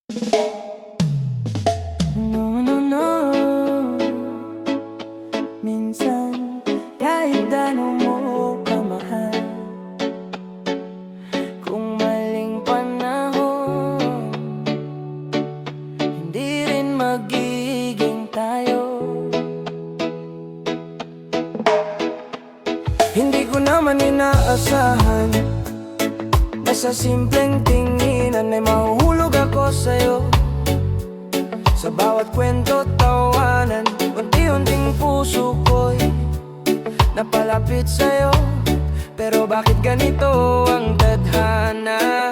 No, no, no. Minsan, kahit gaano mo kamahal, kung maling panahon, hindi rin magiging tayo. Hindi ko naman inaasahan na sa simpleng tinginan ay mahuhulog ako sa'yo. Sa bawat kwento, tawanan, unti-unting puso ko'y napalapit sa'yo. Pero bakit ganito ang tadhana?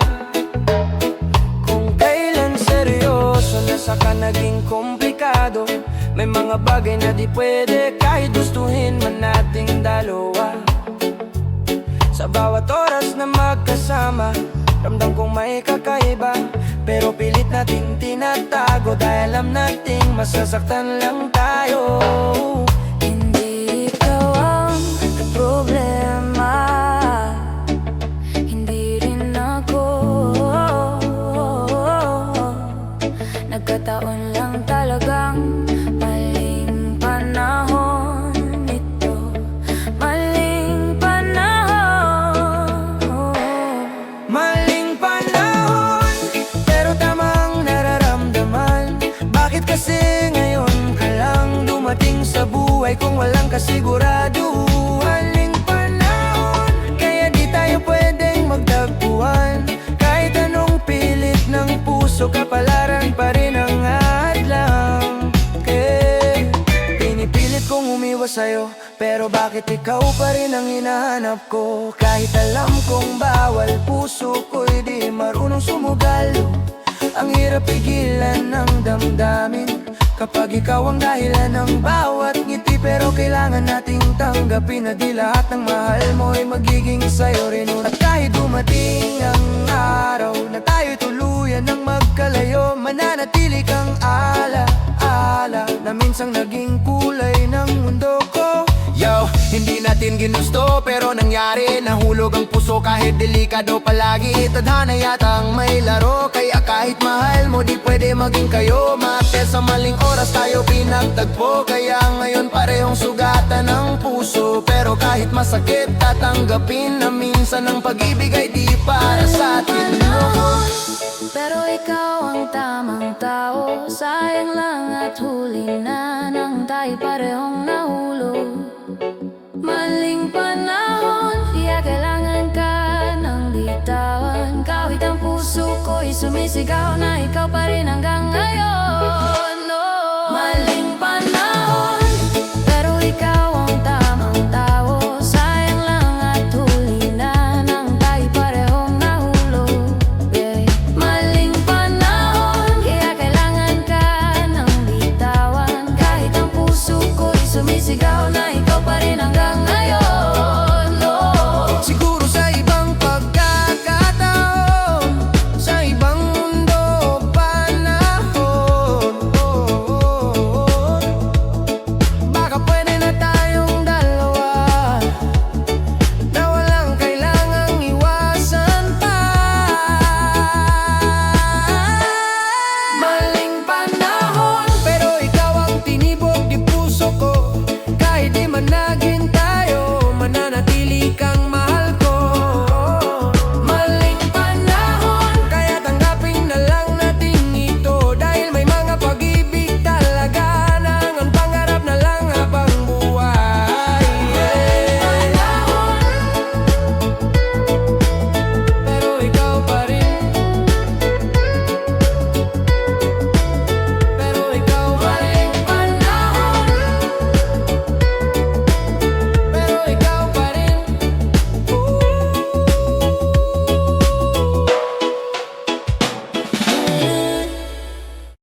Kung kailan seryoso na saka naging komplikado. May mga bagay na di pwede kahit gustuhin man nating dalawa. Sa bawat oras na magkasama, ramdam kong may kakaiba. Pero pilit nating tinatago dahil alam nating masasaktan lang tayo. Hindi ikaw ang problema, hindi rin ako. Nagkataon lang talagang maling panahon ito. Maling panahon. Maling panahon, pero tamang nararamdaman. Bakit kasi ngayon ka lang dumating sa buhay kung walang kasigurado? Maling panahon, kaya di tayo pwedeng magtagpuan. Kahit anong pilit ng puso, kapalaran pa rin ang hadlang. Pinipilit kong umiwas sa'yo, pero bakit ikaw pa rin ang hinahanap ko? Kahit alam kong bawal, puso ko'y di marunong sumugalo. Ang hirap pigilan ng damdamin kapag ikaw ang dahilan ng bawat ngiti. Pero kailangan nating tanggapin na di lahat ng mahal mo ay magiging sa'yo rin. At kahit dumating ang araw na tayo'y tuluyan ng magkalayo, mananatili kang ala-ala na minsang naging kulay ng mundo ko. Yo, hindi natin ginusto pero nangyari. Nahulog ang puso kahit delikado palagi. Tadhana yata ang may laro, kaya kahit mahal mo di pwede maging kayo. Maakte sa maling oras tayo pinagtagpo, kaya ngayon parehong sugatan ng puso. Pero kahit masakit tatanggapin na minsan ang pag-ibig ay di para sa atin. Pero ikaw ang tamang tao. Sayang lang at huli na nang tayo parehong nahulog. Maling panahon, kaya kailangan ka ng litawan. Kahit ang puso ko'y sumisigaw na ikaw pa rin ang